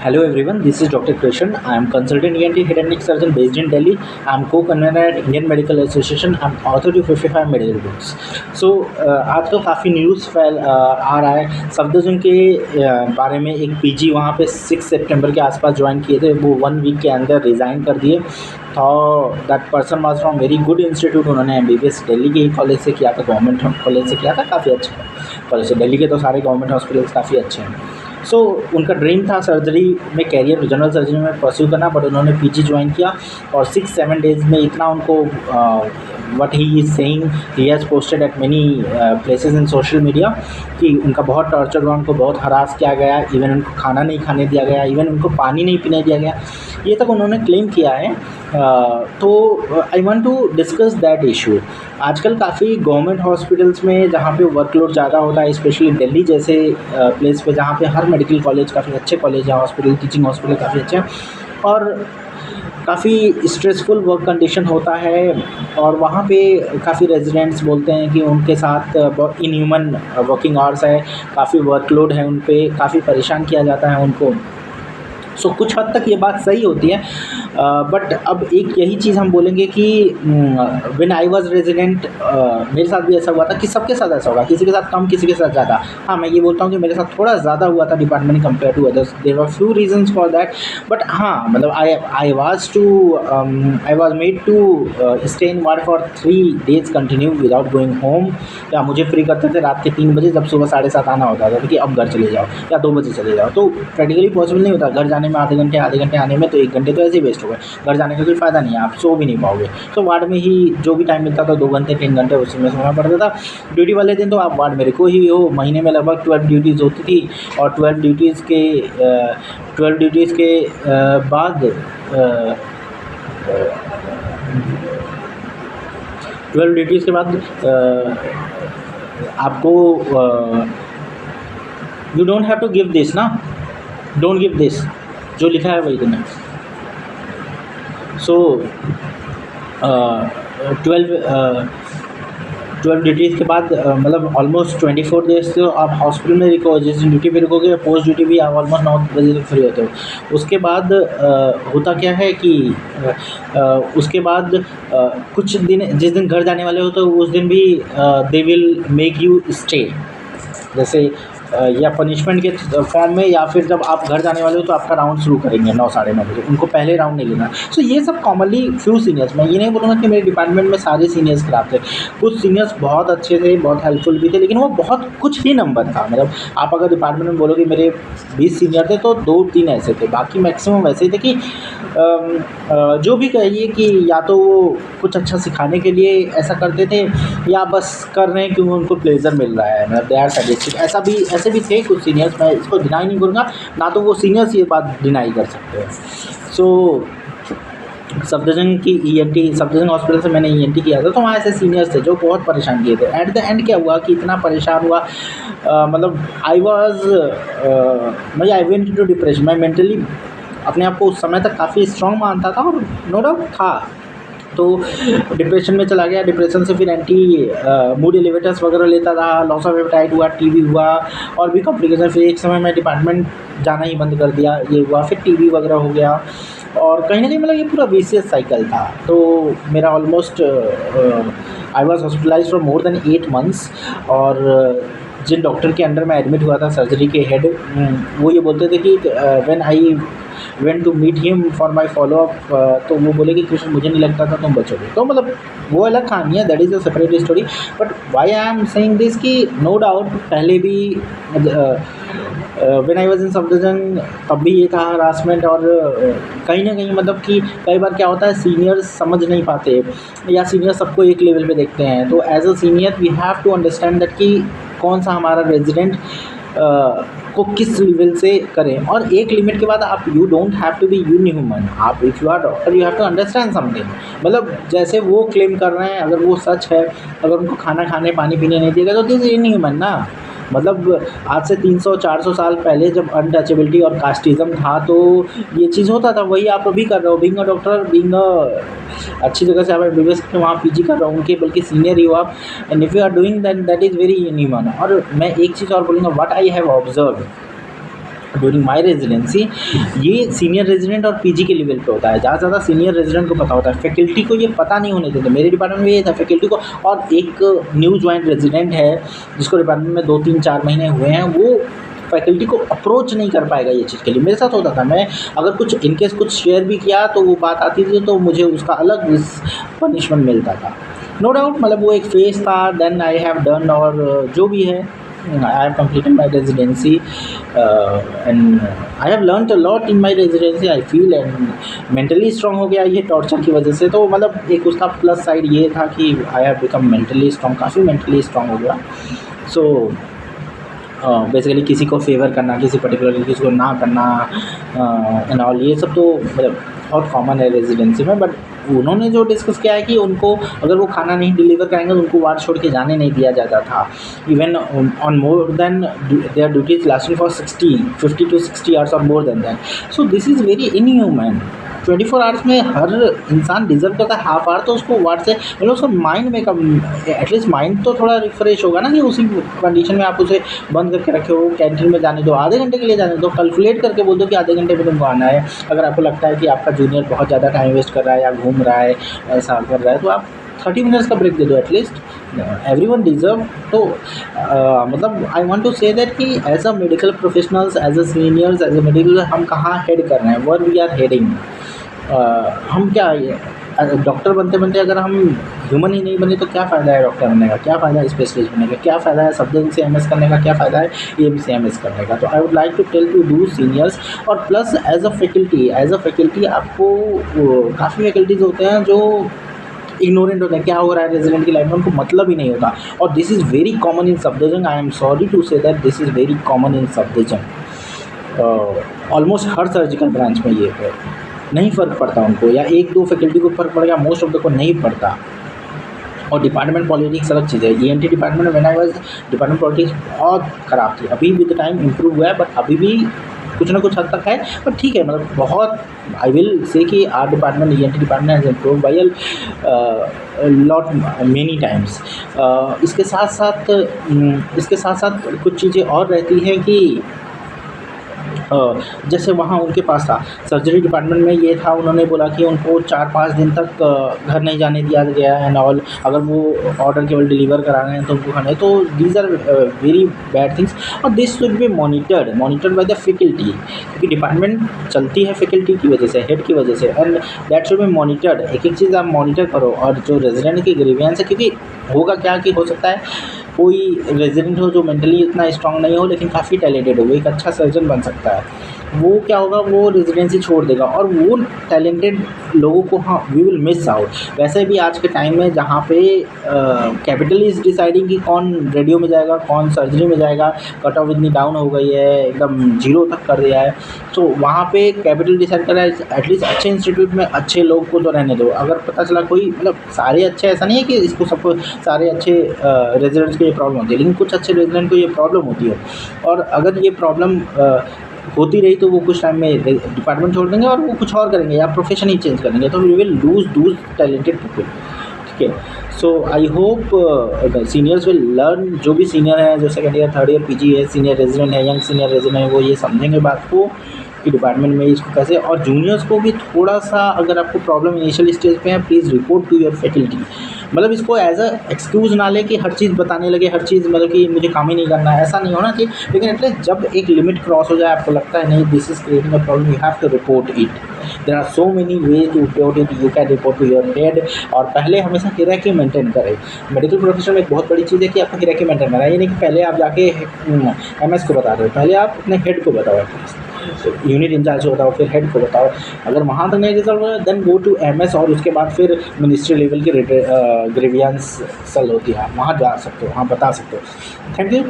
Hello everyone, this is Dr. Krishan. I am consultant ENT head and neck surgeon based in Delhi. I am co-convener at Indian Medical Association. I am author to 55 medical books. So आज तो काफ़ी news आ रहा है सफदरजंग के बारे में। एक PG वहाँ पे 6 सितंबर के आसपास ज्वाइन किए थे, वो 1 वीक के अंदर रिज़ाइन कर दिए। तो that person was from very good institute. उन्होंने MBBS दिल्ली के ही कॉलेज से किया था, गवर्नमेंट कॉलेज से किया था, काफ़ी अच्छा कॉलेज से। दिल्ली के तो सारे गवर्नमेंट हॉस्पिटल्स काफ़ी अच्छे हैं। सो उनका ड्रीम था सर्जरी में कैरियर जनरल सर्जरी में परस्यू करना, बट उन्होंने पीजी ज्वाइन किया और 6-7 डेज़ में इतना उनको what he is saying he has posted at many places in social media कि उनका बहुत टॉर्चर हुआ, उनको बहुत हरास किया गया, इवन उनको खाना नहीं खाने दिया गया, इवन उनको पानी नहीं पीने दिया गया, ये तक उन्होंने क्लेम किया है। तो I want to discuss that issue. आजकल काफ़ी गवर्नमेंट हॉस्पिटल्स में जहाँ पे वर्कलोड ज़्यादा होता है, स्पेशली दिल्ली जैसे प्लेस पे जहाँ पे हर मेडिकल कॉलेज काफ़ी अच्छे कॉलेज हैं, हॉस्पिटल टीचिंग हॉस्पिटल काफ़ी अच्छे हैं और काफ़ी स्ट्रेसफुल वर्क कंडीशन होता है और वहाँ पे काफ़ी रेजिडेंट्स बोलते हैं कि उनके साथ बहुत इनह्यूमन वर्किंग आवर्स है, काफ़ी वर्कलोड है, उन पे काफ़ी परेशान किया जाता है उनको। सो कुछ हद तक ये बात सही होती है, बट अब एक यही चीज़ हम बोलेंगे कि व्हेन आई वाज रेजिडेंट मेरे साथ भी ऐसा हुआ था कि सबके साथ ऐसा होगा, किसी के साथ कम, किसी के साथ ज़्यादा। हाँ, मैं ये बोलता हूँ कि मेरे साथ थोड़ा ज़्यादा हुआ था department compare to others. There were few reasons for that, but हाँ, मतलब I was made to stay in ward for 3 days continue without going home. या मुझे फ्री करते थे रात के 3 बजे, जब सुबह 7:30 आना होता था कि अब घर चले जाओ, या 2 बजे चले जाओ। तो प्रैक्टिकली पॉसिबल नहीं होता, घर जाने में आधे घंटे आने में तो 1 घंटे तो ऐसे ही वेस्ट हो गए। घर जाने का कोई फ़ायदा नहीं है, आप सो भी नहीं पाओगे। तो वार्ड में ही जो भी टाइम मिलता था, 2 घंटे 3 घंटे उसी में सोना पड़ता था। ड्यूटी वाले दिन तो आप वार्ड में रुको ही हो। महीने में लगभग 12 ड्यूटीज़ होती थी और 12 ड्यूटीज़ के बाद 12 ड्यूटीज़ के बाद आपको you don't have to give this ना, डोंट गिव दिस, जो लिखा है वही देना। सो 12 ड्यूटीज़ के बाद मतलब ऑलमोस्ट 24 डेज़ तो आप हॉस्पिटल में रुको। जिस दिन ड्यूटी पे रुकोगे, पोस्ट ड्यूटी भी आप ऑलमोस्ट 9 बजे तक फ्री होते हो। उसके बाद होता क्या है कि उसके बाद कुछ दिन, जिस दिन घर जाने वाले हो तो उस दिन भी they will make you stay, जैसे या पनिशमेंट के फॉर्म में, या फिर जब आप घर जाने वाले हो तो आपका राउंड शुरू करेंगे 9 साढ़े 9 बजे। उनको पहले राउंड नहीं लेना। सो ये सब कॉमनली फ्यू सीनियर्स, मैं ये नहीं बोलूँगा कि मेरे डिपार्टमेंट में सारे सीनियर्स खराब थे। कुछ सीनियर्स बहुत अच्छे थे, बहुत हेल्पफुल भी थे, लेकिन वो बहुत कुछ ही नंबर था। मतलब आप अगर डिपार्टमेंट में बोलोगे मेरे 20 सीनियर थे तो 2-3 ऐसे थे, बाकी मैक्सिमम वैसे ही थे कि जो भी कहिए कि या तो वो कुछ अच्छा सिखाने के लिए ऐसा करते थे, या बस कर रहे हैं क्योंकि उनको प्लेजर मिल रहा है, मतलब दे आर सैटिस्फाइड। ऐसे भी थे कुछ सीनियर्स, मैं इसको डिनाई नहीं करूँगा, ना तो वो सीनियर्स ये बात डिनाई कर सकते हैं। सो सफदरजंग सफदरजंग हॉस्पिटल से मैंने ENT किया था, तो वहाँ ऐसे सीनियर्स थे जो बहुत परेशान किए थे। एट द एंड क्या हुआ कि इतना परेशान हुआ, मतलब आई वेंट इनटू डिप्रेशन। मैं मेंटली अपने आप को उस समय तक काफ़ी स्ट्रॉन्ग मानता था और नो डाउट था, तो डिप्रेशन में चला गया। डिप्रेशन से फिर मूड एलिवेटर्स वगैरह लेता था, लॉस ऑफ एपेटाइट हुआ, टीबी हुआ और भी कॉम्प्लिकेशन। फिर एक समय मैं डिपार्टमेंट जाना ही बंद कर दिया, ये हुआ। फिर टीबी वगैरह हो गया और कहीं ना कहीं मतलब ये पूरा विशियस साइकिल था। तो मेरा almost I was hospitalised for more than 8 months. और जिन डॉक्टर के अंडर में एडमिट हुआ था, सर्जरी के हेड, वो ये बोलते थे कि when I went to meet him for my followup, तो वो बोले कि कृष्ण मुझे नहीं लगता था तुम बचोगे। तो मतलब वो अलग कहानी है, that is a separate story. But why I am saying this कि नो डाउट पहले भी when I was in Safdarjung तब भी ये था हरासमेंट। और कहीं ना कहीं मतलब कि कई बार क्या होता है, सीनियर्स समझ नहीं पाते या सीनियर सबको एक लेवल पे देखते हैं। तो as a senior we have to understand that कि कौन सा हमारा रेजिडेंट को किस लेवल से करें। और एक लिमिट के बाद आप you don't have to be human. आप if you are doctor you have to understand something. मतलब जैसे वो क्लेम कर रहे हैं, अगर वो सच है, अगर उनको खाना खाने पानी पीने नहीं देगा तो दिस इज इनह्यूमन ना। मतलब आज से 300-400 साल पहले जब अनटचेबिलिटी और कास्टिज़म था तो ये चीज़ होता था, वही आप अभी कर रहे हो। Being a doctor, being a अच्छी जगह से आप MBBS के वहाँ PG कर रहे हो, उनके बल्कि सीनियर ही हो आप, and if you are doing that is very inhuman. और मैं एक चीज़ और बोलूँगा, what I have observe during my residency, ये सीनियर रेजिडेंट और पीजी के लेवल पे होता है। ज़्यादा से ज़्यादा सीनियर रेजिडेंट को पता होता है, फैकल्टी को ये पता नहीं होने देते। मेरे डिपार्टमेंट में ये था फैकल्टी को, और एक न्यू ज्वाइन रेजिडेंट है जिसको डिपार्टमेंट में 2-3-4 महीने हुए हैं, वो फैकल्टी को अप्रोच नहीं कर पाएगा ये चीज़ के लिए। मेरे साथ होता था, मैं अगर कुछ इनकेस कुछ शेयर भी किया तो वो बात आती थी तो मुझे उसका अलग पनिशमेंट मिलता था। नो डाउट, मतलब वो एक फेज़ था। देन आई हैव डन, और जो भी है, I have completed my residency, and I have learnt a lot in my residency, I feel, and mentally strong हो गया ये टॉर्चर की वजह से। तो मतलब एक उसका प्लस साइड ये था कि I have become mentally strong, काफ़ी mentally strong हो गया। सो बेसिकली किसी को फेवर करना, किसी पर्टिकुलर किसी को ना करना एंड ऑल, ये सब तो मतलब बहुत कॉमन है रेजिडेंसी में। बट उन्होंने जो डिस्कस किया है कि उनको अगर वो खाना नहीं डिलीवर करेंगे तो उनको वार्ड छोड़ के जाने नहीं दिया जाता था, even on more than their duties lasting for 50 to 60 hours और more than that. So this is very inhuman. 24 hours में हर इंसान डिज़र्व करता है हाफ आवर, तो उसको वार्ड से मतलब उसका माइंड में कम, एटलीस्ट माइंड तो थोड़ा रिफ्रेश होगा ना, कि उसी कंडीशन में आप उसे बंद करके रखे हो। कैंटीन में जाने दो, आधे घंटे के लिए जाने दो, कैलकुलेट करके बोल दो कि आधे घंटे में तुमको आना है। अगर आपको लगता है कि आपका जूनियर बहुत ज़्यादा टाइम वेस्ट कर रहा है या घूम रहा है, ऐसा कर रहा है, तो आप 30 मिनट्स का ब्रेक दे दो एटलीस्ट। Everyone deserve. तो मतलब I want to say that कि as a medical professionals, as a seniors, as a medical, हम कहाँ हेड कर रहे हैं, वर वी आर हेडिंग। हम क्या डॉक्टर बनते बनते अगर हम ह्यूमन ही नहीं बने तो क्या फ़ायदा है डॉक्टर बनने का, क्या फ़ायदा है स्पेशलिस्ट बनने का, क्या फ़ायदा है सब्जेक्ट से एमएस करने का, क्या फ़ायदा है एएमसी एमएस करने का। तो I would like to tell to the seniors. और प्लस एज अ फैकल्टी आपको काफ़ी फैकल्टीज़ होते हैं जो इग्नोरेंट होते हैं, क्या हो रहा है रेजिडेंट की लाइफ में उनको मतलब ही नहीं होता। और this is very common in sub division. I am sorry to say that this is very common in sub division. Almost हर सर्जिकल ब्रांच में ये है। नहीं फ़र्क पड़ता उनको, या 1-2 फैकल्टी को फ़र्क पड़ेगा, मोस्ट ऑफ द को नहीं पड़ता। और डिपार्टमेंट पॉलिटिक्स अलग चीज़ है। ईएनटी डिपार्टमेंट में when I was, department politics बहुत ख़राब थी। अभी विद टाइम इम्प्रूव हुआ है, बट अभी भी कुछ ना कुछ हद तक है, बट ठीक है। मतलब बहुत, आई विल से कि our department, ENT department has improve by lot many times. इसके साथ साथ कुछ चीज़ें और रहती हैं कि जैसे वहाँ उनके पास था सर्जरी डिपार्टमेंट में ये था, उन्होंने बोला कि उनको 4-5 दिन तक घर नहीं जाने दिया गया है एंड ऑल। अगर वो ऑर्डर केवल डिलीवर करा रहे हैं तो उनको खाना है। तो these are very bad things, और this should be monitored by the faculty, क्योंकि डिपार्टमेंट चलती है फैकल्टी की वजह से, हेड की वजह से, and that should be monitored. एक एक चीज़ आप मॉनिटर करो। और जो रेजिडेंट की ग्रीवियंस है, क्योंकि होगा क्या कि हो सकता है कोई रेजिडेंट हो जो मेंटली इतना स्ट्रांग नहीं हो लेकिन काफ़ी टैलेंटेड हो, वो एक अच्छा सर्जन बन सकता है। वो क्या होगा, वो रेजिडेंसी छोड़ देगा, और वो टैलेंटेड लोगों को वी विल मिस आउट। वैसे भी आज के टाइम में जहाँ पे कैपिटल इज़ डिसाइडिंग कि कौन रेडियो में जाएगा, कौन सर्जरी में जाएगा, कट ऑफ इतनी डाउन हो गई है, एकदम 0 तक कर दिया है। तो वहाँ पे कैपिटल डिसाइड कर रहा है। एटलीस्ट अच्छे इंस्टीट्यूट में अच्छे लोग को तो रहने दो। अगर पता चला कोई, मतलब सारे अच्छे, ऐसा नहीं है कि इसको सबको सारे अच्छे रेजिडेंट्स को ये प्रॉब्लम होती है, लेकिन कुछ अच्छे रेजिडेंट को ये प्रॉब्लम होती है। और अगर ये प्रॉब्लम होती रही तो वो कुछ टाइम में डिपार्टमेंट छोड़ देंगे और वो कुछ और करेंगे या प्रोफेशन ही चेंज करेंगे, तो we will lose talented people. ठीक है। So I hope seniors will learn, जो भी सीनियर है, जो second year, third year PG है, सीनियर रेजिडेंट है, यंग सीनियर रेजिडेंट है, वो ये समझेंगे बात को कि डिपार्टमेंट में इसको कैसे। और जूनियर्स को भी थोड़ा सा, अगर आपको प्रॉब्लम इनिशियल स्टेज पे है, please report to your faculty. मतलब इसको एज अ एक्सक्यूज़ ना ले कि हर चीज़ बताने लगे, हर चीज़ मतलब कि मुझे काम ही नहीं करना है, ऐसा नहीं होना चाहिए। लेकिन एटलीस्ट जब एक लिमिट क्रॉस हो जाए, आपको लगता है नहीं this is creating a problem, you have to report it. There are so many way to report it. You can report to your head. और पहले हमेशा हियरार्की मेंटेन करें। मेडिकल प्रोफेशन में एक बहुत बड़ी चीज़ है कि आपको हियरार्की मेंटेन करना है। ये नहीं कि पहले आप जाके एमएस को बता रहे हो, पहले आप अपने हेड को बताओ, यूनिट इंचार्ज बताओ, फिर हेड को बताओ। अगर वहाँ तक नहीं रिजल्ट हो देन गो टू एमएस, और उसके बाद फिर मिनिस्ट्री लेवल की ग्रीवियंस सल होती है, वहाँ जा सकते हो, वहाँ बता सकते हो। Thank you.